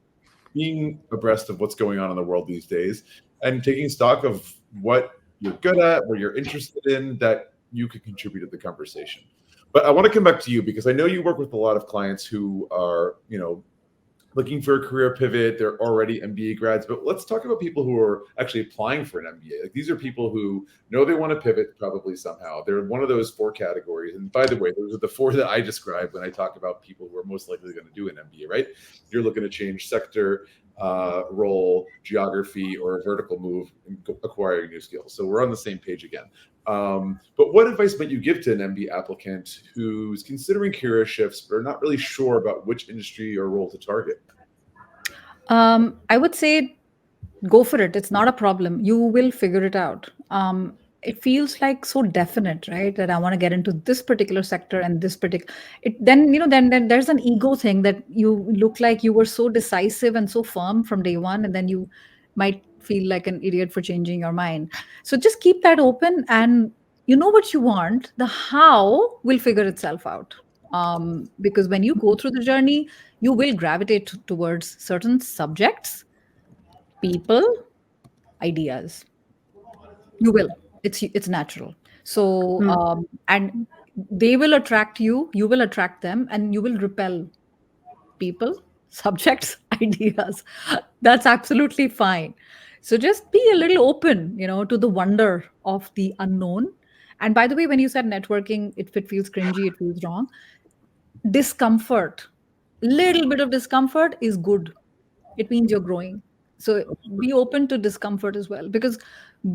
being abreast of what's going on in the world these days, and taking stock of what you're good at, what you're interested in, that you could contribute to the conversation. But I want to come back to you, because I know you work with a lot of clients who are, looking for a career pivot. They're already MBA grads, but let's talk about people who are actually applying for an MBA. Like, these are people who know they want to pivot probably somehow. They're one of those 4 categories. And by the way, those are the 4 that I describe when I talk about people who are most likely going to do an MBA, right? You're looking to change sector, role, geography, or a vertical move, and acquiring new skills. So we're on the same page again. But what advice might you give to an MBA applicant who's considering career shifts but are not really sure about which industry or role to target? I would say go for it. It's not a problem. You will figure it out. It feels like so definite, right? That I want to get into this particular sector and this particular. Then there's an ego thing, that you look like you were so decisive and so firm from day one, and then you might feel like an idiot for changing your mind. So just keep that open, and you know what you want. The how will figure itself out. Because when you go through the journey, you will gravitate towards certain subjects, people, ideas. You will. It's natural. So and they will attract you, you will attract them, and you will repel people, subjects, ideas. That's absolutely fine. So just be a little open, to the wonder of the unknown. And by the way, when you said networking, if it feels cringy, it feels wrong. Discomfort, little bit of discomfort is good. It means you're growing. So be open to discomfort as well, because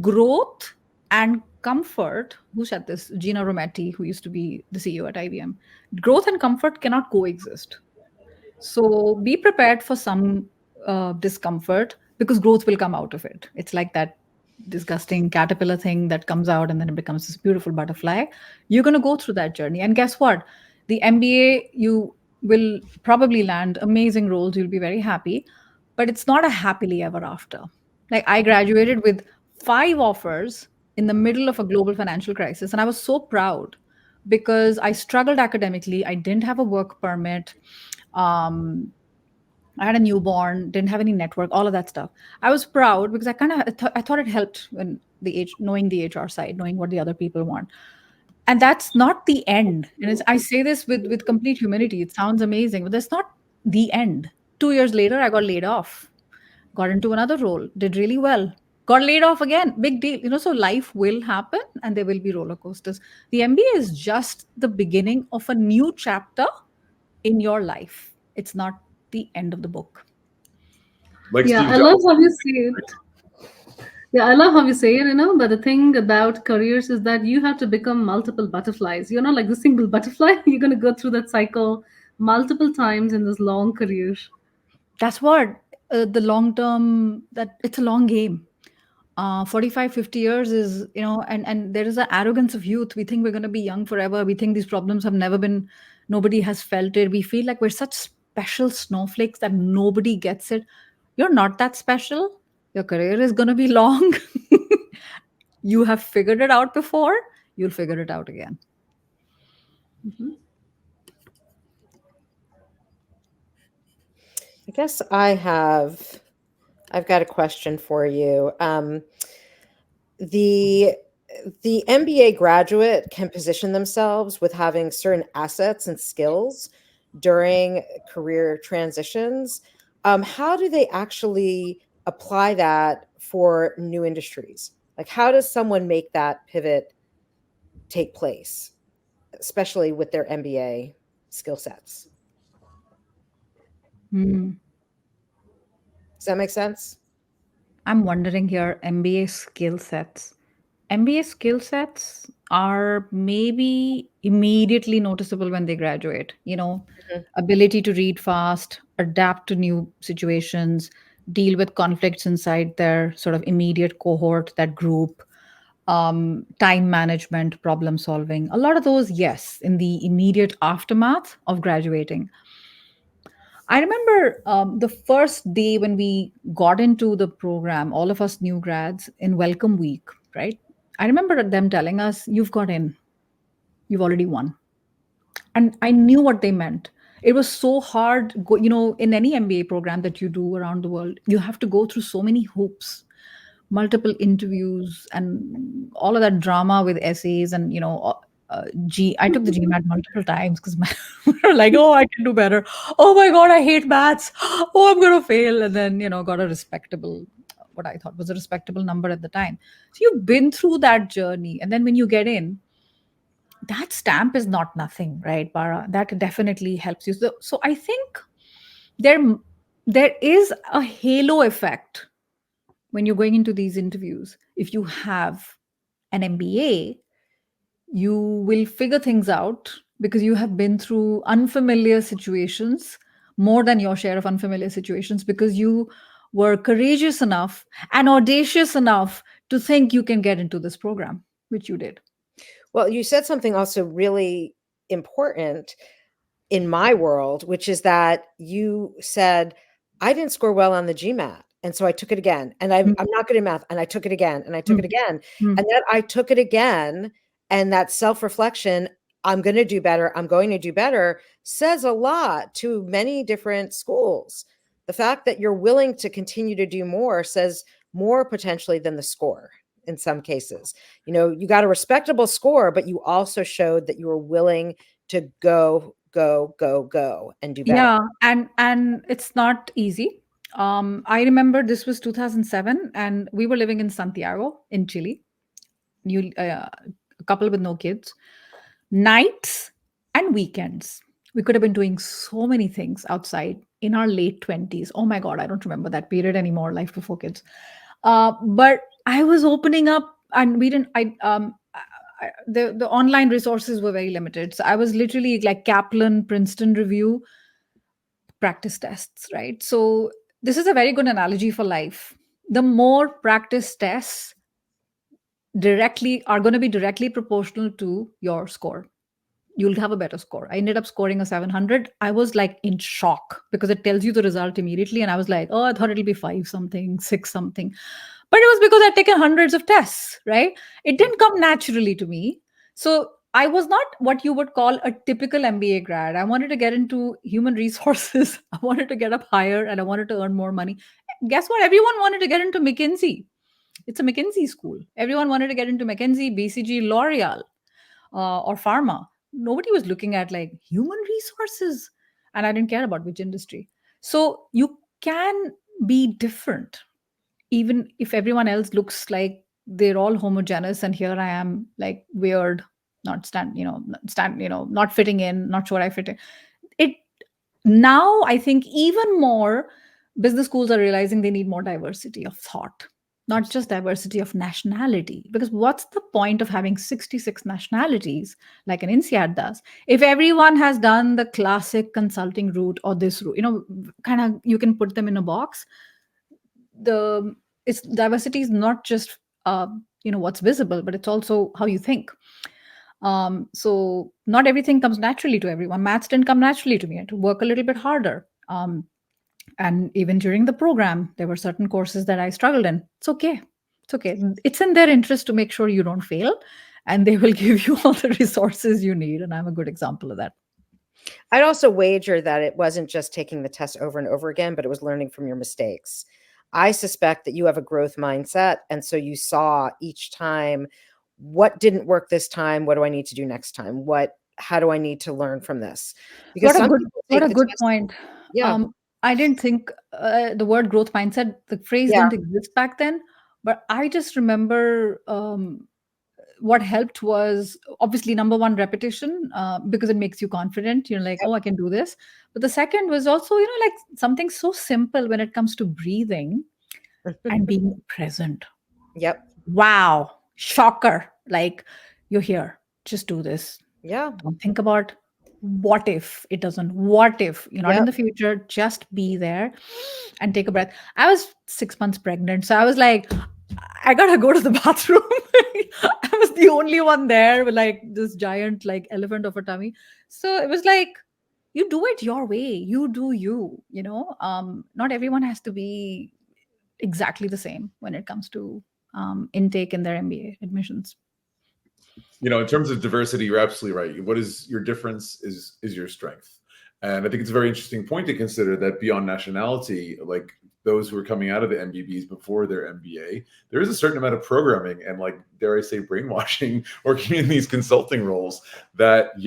growth and comfort, who said this? Gina Rometty, who used to be the CEO at IBM. Growth and comfort cannot coexist. So be prepared for some discomfort, because growth will come out of it. It's like that disgusting caterpillar thing that comes out and then it becomes this beautiful butterfly. You're going to go through that journey. And guess what? The MBA, you will probably land amazing roles. You'll be very happy, but it's not a happily ever after. Like, I graduated with 5 offers in the middle of a global financial crisis. And I was so proud, because I struggled academically. I didn't have a work permit. I had a newborn, didn't have any network, all of that stuff. I was proud, because I thought it helped when knowing the HR side, knowing what the other people want. And that's not the end. And I say this with complete humility. It sounds amazing, but that's not the end. 2 years later, I got laid off, got into another role, did really well, got laid off again. Big deal. So life will happen, and there will be roller coasters. The MBA is just the beginning of a new chapter in your life. It's not the end of the book. Like Yeah, Steve I love Jobs. how you say it. Yeah, I love how you say it, but the thing about careers is that you have to become multiple butterflies. You're not like the single butterfly. You're going to go through that cycle multiple times in this long career. That's what the long term, that it's a long game. 45, 50 years is, and there is an arrogance of youth. We think we're going to be young forever. We think these problems have never been, nobody has felt it. We feel like we're such special snowflakes that nobody gets it. You're not that special. Your career is going to be long. You have figured it out before, you'll figure it out again. Mhm. I guess I've got a question for you. The MBA graduate can position themselves with having certain assets and skills during career transitions. How do they actually apply that for new industries? Like, how does someone make that pivot take place, especially with their MBA skill sets? Hmm. Does that make sense? I'm wondering here, MBA skill sets. MBA skill sets are maybe immediately noticeable when they graduate. Mhm. Ability to read fast, adapt to new situations, deal with conflicts inside their sort of immediate cohort, that group, time management, problem solving. A lot of those, yes, in the immediate aftermath of graduating. I remember the first day when we got into the program, all of us new grads in welcome week, right? I remember them telling us, "You've got in, you've already won." And I knew what they meant. It was so hard, in any MBA program that you do around the world, you have to go through so many hoops, multiple interviews, and all of that drama with essays. And I took the GMAT multiple times because we were like, oh, I can do better. Oh my god, I hate maths. Oh, I'm gonna fail. And then got a respectable, what I thought was a respectable number at the time. So you've been through that journey, and then when you get in, that stamp is not nothing, right, Bara? That definitely helps you. So I think there there is a halo effect when you're going into these interviews. If you have an MBA, you will figure things out because you have been through unfamiliar situations, more than your share of unfamiliar situations, because you were courageous enough and audacious enough to think you can get into this program, which you did. Well, you said something also really important in my world, which is that you said, I didn't score well on the GMAT. And so I took it again. And I'm not good at math. And I took it again. And I took it again. Mm. And that I took it again. And that self-reflection, I'm going to do better, I'm going to do better, says a lot to many different schools. The fact that you're willing to continue to do more says more potentially than the score in some cases. You got a respectable score, but you also showed that you were willing to go and do better. Yeah, and it's not easy. I remember this was 2007, and we were living in Santiago in Chile. A couple with no kids, nights and weekends. We could have been doing so many things outside in our late 20s. Oh my God, I don't remember that period anymore, life before kids. But I was opening up, and we didn't, the online resources were very limited. So I was literally like Kaplan, Princeton Review, practice tests, right? So this is a very good analogy for life. The more practice tests directly are going to be directly proportional to your score. You'll have a better score. I ended up scoring a 700. I was like in shock because it tells you the result immediately. And I was like, oh, I thought it'll be 5 something, 6 something. But it was because I'd taken hundreds of tests, right? It didn't come naturally to me. So I was not what you would call a typical MBA grad. I wanted to get into human resources. I wanted to get up higher, and I wanted to earn more money. Guess what? Everyone wanted to get into McKinsey. It's a McKinsey school. Everyone wanted to get into McKinsey, BCG, L'Oreal, or pharma. Nobody was looking at like human resources. And I didn't care about which industry. So you can be different, even if everyone else looks like they're all homogeneous, and here I am like weird, not fitting in, not sure I fit in. It now, I think, even more business schools are realizing they need more diversity of thought, not just diversity of nationality. Because what's the point of having 66 nationalities like an INSEAD does if everyone has done the classic consulting route or this route? Kind of you can put them in a box. It's diversity is not just what's visible, but it's also how you think. So not everything comes naturally to everyone. Maths didn't come naturally to me. I had to work a little bit harder. And even during the program, there were certain courses that I struggled in. It's okay. It's okay. It's in their interest to make sure you don't fail, and they will give you all the resources you need. And I'm a good example of that. I'd also wager that it wasn't just taking the test over and over again, but it was learning from your mistakes. I suspect that you have a growth mindset. And so you saw each time, what didn't work this time? What do I need to do next time? How do I need to learn from this? Because what a good point. Yeah. I didn't think the word growth mindset, the phrase didn't exist back then, but I just remember what helped was obviously number one, repetition, because it makes you confident. You're like, oh, I can do this. But the second was also, like something so simple when it comes to breathing and being present. Yep. Wow. Shocker. Like, you're here. Just do this. Yeah. Don't think about what if it doesn't. What if you're not in the future? Just be there and take a breath. I was 6 months pregnant. So I was like, I gotta go to the bathroom. I was the only one there with like this giant like elephant of a tummy. So it was like, you do it your way. You do you, not everyone has to be exactly the same when it comes to intake in their MBA admissions. In terms of diversity, you're absolutely right. What is your difference is your strength. And I think it's a very interesting point to consider that beyond nationality, like those who are coming out of the MBBs before their MBA, there is a certain amount of programming and, like, dare I say, brainwashing working in these consulting roles that,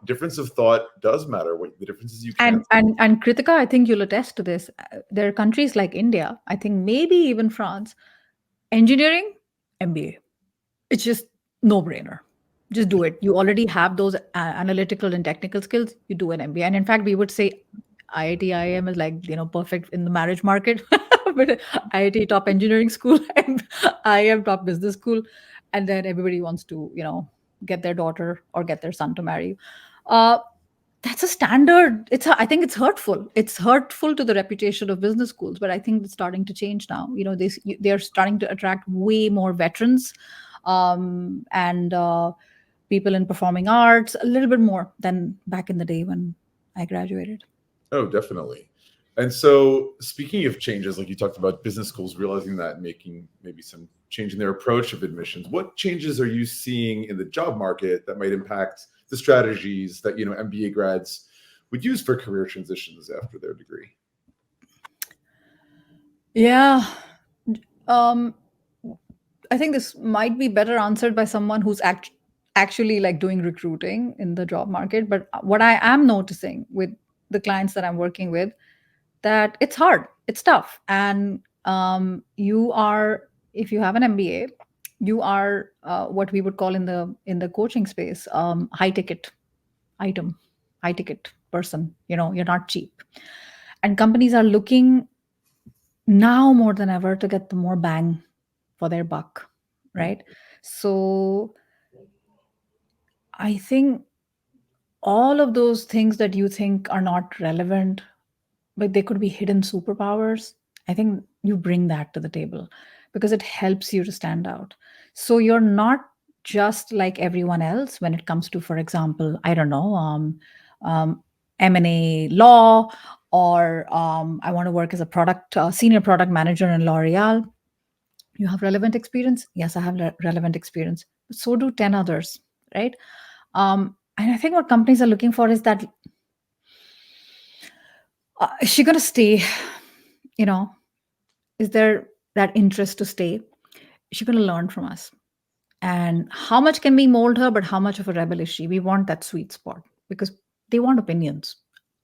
difference of thought does matter. What the differences you can. And Krithika, I think you'll attest to this. There are countries like India, I think maybe even France, engineering, MBA. It's just no brainer. Just do it. You already have those analytical and technical skills. You do an MBA. And in fact, we would say IIT, IIM is like, perfect in the marriage market. But IIT top engineering school and IIM top business school. And then everybody wants to, get their daughter or get their son to marry. That's a standard. I think it's hurtful. It's hurtful to the reputation of business schools, but I think it's starting to change now. They're starting to attract way more veterans and people in performing arts, a little bit more than back in the day when I graduated. Oh, definitely. And so, speaking of changes, like you talked about business schools realizing that, making maybe some change in their approach of admissions, what changes are you seeing in the job market that might impact the strategies that, MBA grads would use for career transitions after their degree? Yeah. I think this might be better answered by someone who's actually like doing recruiting in the job market. But what I am noticing with the clients that I'm working with, that it's hard, it's tough. And if you have an MBA, you are what we would call in the coaching space, high ticket item, high ticket person. You're not cheap. And companies are looking now more than ever to get the more bang for their buck, right? So I think all of those things that you think are not relevant, but they could be hidden superpowers, I think you bring that to the table because it helps you to stand out. So you're not just like everyone else when it comes to, for example, I don't know, M&A law, or I want to work as a senior product manager in L'Oreal. You have relevant experience? Yes, I have relevant experience. But so do 10 others, right? And I think what companies are looking for is that, is she going to stay? Is there that interest to stay? Is she going to learn from us? And how much can we mold her, but how much of a rebel is she? We want that sweet spot because they want opinions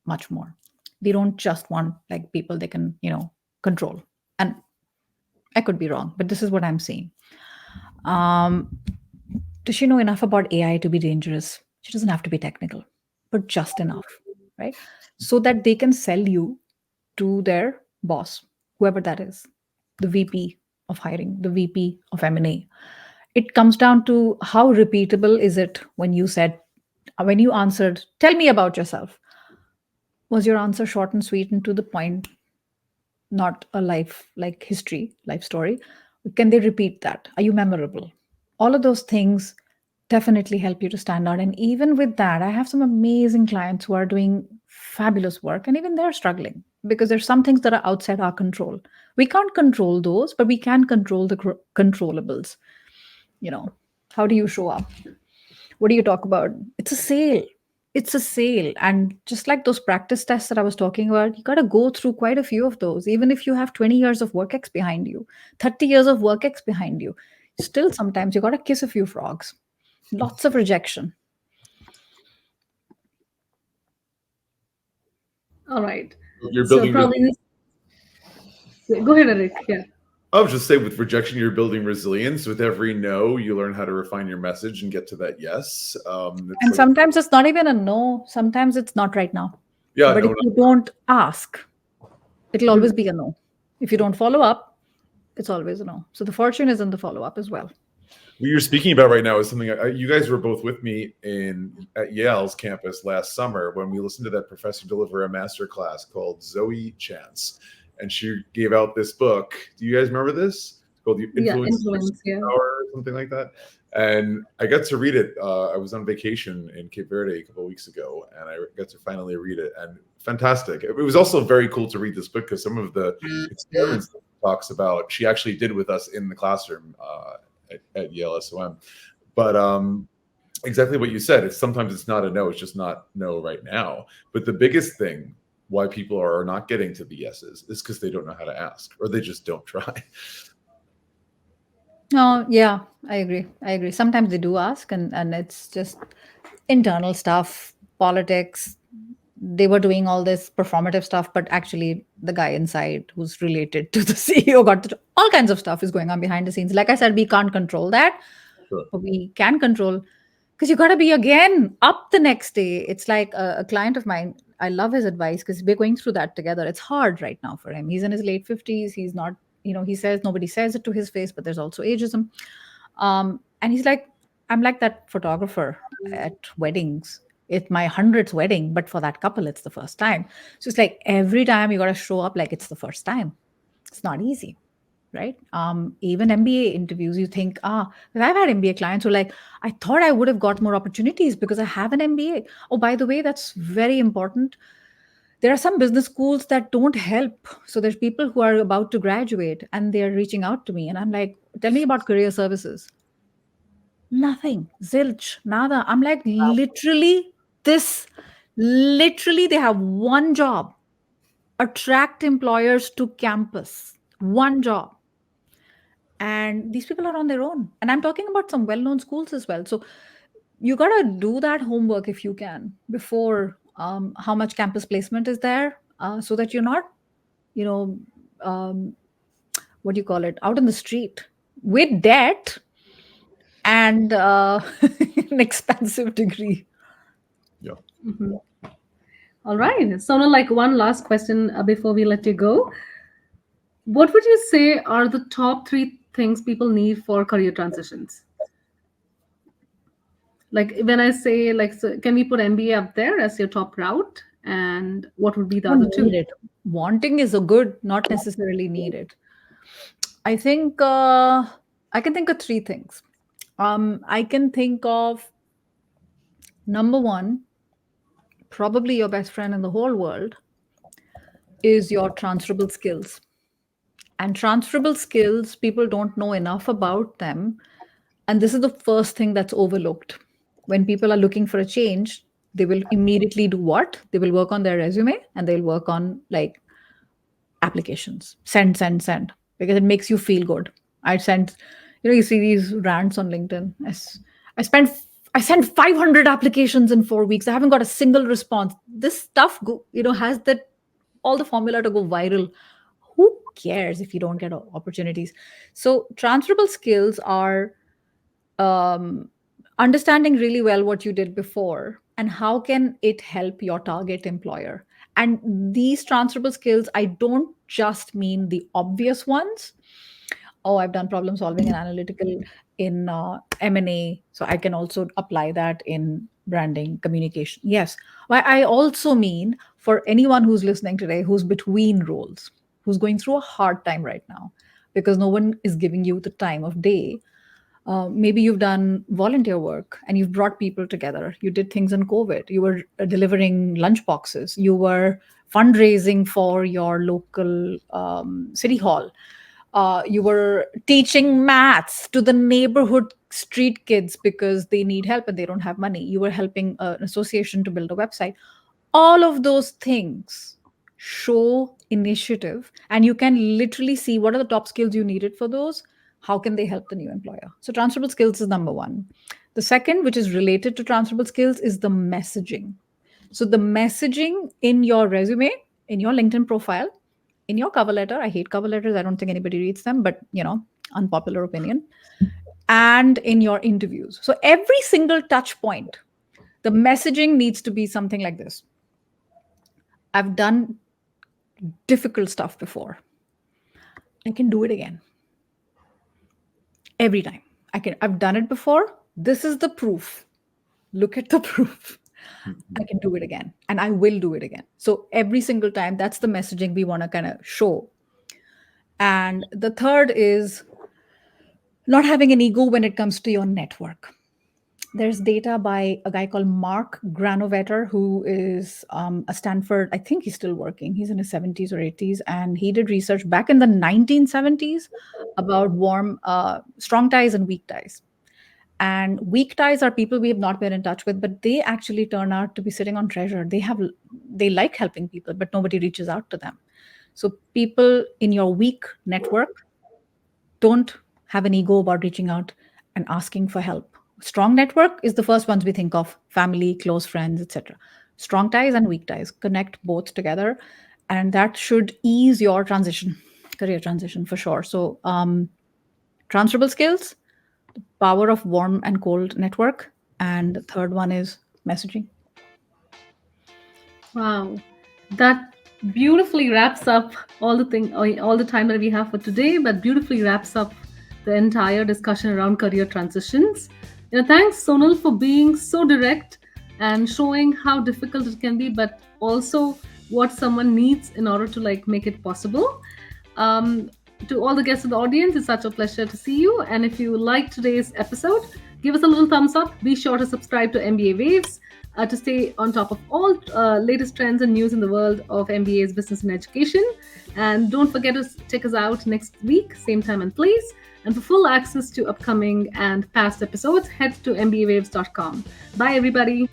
much more. They don't just want like people they can, control. And I could be wrong, but this is what I'm seeing. Does she know enough about AI to be dangerous? She doesn't have to be technical, but just enough, right? So that they can sell you to their boss, whoever that is, the VP of hiring, the VP of M&A. It comes down to how repeatable is it when you answered, tell me about yourself. Was your answer short and sweet and to the point, not a life story? Can they repeat that? Are you memorable? All of those things definitely help you to stand out. And even with that, I have some amazing clients who are doing fabulous work, and even they're struggling because there's some things that are outside our control. We can't control those, but we can control the controllables. You know, how do you show up? What do you talk about? It's a sale. It's a sale. And just like those practice tests that I was talking about, you got to go through quite a few of those. Even if you have 20 years of work ex behind you, 30 years of work ex behind you, still sometimes you got to kiss a few frogs. Lots of rejection. All right. You're So building. probably go ahead, Eric. Yeah. I would just say with rejection, you're building resilience. With every no, you learn how to refine your message and get to that yes. And sometimes it's not even a no. Sometimes it's not right now. Yeah, but if you don't ask, it'll always be a no. If you don't follow up, it's always a no. So the fortune is in the follow up as well. What you're speaking about right now is something you guys were both with me at Yale's campus last summer when we listened to that professor deliver a master class called Zoe Chance. And she gave out this book. Do you guys remember this? It's called The Influence Power or something like that. And I got to read it. I was on vacation in Cape Verde a couple of weeks ago, and I got to finally read it. And fantastic. It was also very cool to read this book because some of the experiments that it talks about, she actually did with us in the classroom at Yale SOM. But exactly what you said. Sometimes it's not a no. It's just not no right now. But the biggest thing why people are not getting to the yeses is because they don't know how to ask, or they just don't try. No, yeah, I agree. Sometimes they do ask, and it's just internal stuff, politics. They were doing all this performative stuff, but actually the guy inside who's related to the CEO got all kinds of stuff is going on behind the scenes. Like I said, we can't control that, Sure. but we can control, because you got to be again up the next day. It's like a client of mine, I love his advice because we're going through that together. It's hard right now for him. He's in his late 50s. He's not, he says, nobody says it to his face, but there's also ageism. And he's like, I'm like that photographer at weddings. It's my 100th wedding, but for that couple, it's the first time. So it's like every time you got to show up like it's the first time. It's not easy, right? Even MBA interviews, you think, I've had MBA clients who are like, I thought I would have got more opportunities because I have an MBA. Oh, by the way, that's very important. There are some business schools that don't help. So there's people who are about to graduate and they're reaching out to me. And I'm like, tell me about career services. Nothing. Zilch. Nada. I'm like, literally, they have one job. Attract employers to campus. One job. And these people are on their own. And I'm talking about some well-known schools as well. So you got to do that homework if you can before how much campus placement is there, so that you're not, what do you call it, out in the street with debt and an expensive degree. Yeah. Mm-hmm. All right. Sonal, like one last question before we let you go. What would you say are the top 3 things people need for career transitions? Like when I say, like, so can we put MBA up there as your top route? And what would be the other 2? Needed. Wanting is a good, not necessarily needed. I think I can think of 3 things. I can think of number 1, probably your best friend in the whole world is your transferable skills. And transferable skills, people don't know enough about them. And this is the first thing that's overlooked. When people are looking for a change, they will immediately do what? They will work on their resume and they'll work on like applications. Send, because it makes you feel good. I sent, you see these rants on LinkedIn. I sent 500 applications in 4 weeks. I haven't got a single response. This stuff, has all the formula to go viral. Who cares if you don't get opportunities? So transferable skills are understanding really well what you did before and how can it help your target employer. And these transferable skills, I don't just mean the obvious ones. Oh, I've done problem solving and analytical in M&A, so I can also apply that in branding, communication. Yes. I also mean for anyone who's listening today, who's between roles, who's going through a hard time right now because no one is giving you the time of day. Maybe you've done volunteer work and you've brought people together. You did things in COVID. You were delivering lunch boxes. You were fundraising for your local city hall. You were teaching maths to the neighborhood street kids because they need help and they don't have money. You were helping an association to build a website. All of those things show initiative, and you can literally see what are the top skills you needed for those. How can they help the new employer? So transferable skills is number one. The second, which is related to transferable skills, is the messaging. So the messaging in your resume, in your LinkedIn profile, in your cover letter. I hate cover letters. I don't think anybody reads them, but unpopular opinion. And in your interviews. So every single touch point, the messaging needs to be something like this. I've done difficult stuff before. I can do it again. Every time. I've done it before. This is the proof. Look at the proof. I can do it again, and I will do it again. So every single time, that's the messaging we want to kind of show. And the third is not having an ego when it comes to your network. There's data by a guy called Mark Granovetter, who is a Stanford, I think he's still working. He's in his 70s or 80s. And he did research back in the 1970s about strong ties and weak ties. And weak ties are people we have not been in touch with, but they actually turn out to be sitting on treasure. They like helping people, but nobody reaches out to them. So people in your weak network, don't have an ego about reaching out and asking for help. Strong network is the first ones we think of: family, close friends, etc. Strong ties and weak ties, connect both together, and that should ease your career transition for sure. So transferable skills, the power of warm and cold network, and the third one is messaging. Wow, that beautifully wraps up all the time that we have for today, but beautifully wraps up the entire discussion around career transitions. Thanks, Sonal, for being so direct and showing how difficult it can be, but also what someone needs in order to make it possible. To all the guests in the audience, it's such a pleasure to see you. And if you like today's episode, give us a little thumbs up. Be sure to subscribe to MBA Waves to stay on top of all latest trends and news in the world of MBA's business and education. And don't forget to check us out next week, same time and place. And for full access to upcoming and past episodes, head to mbawaves.com. Bye, everybody.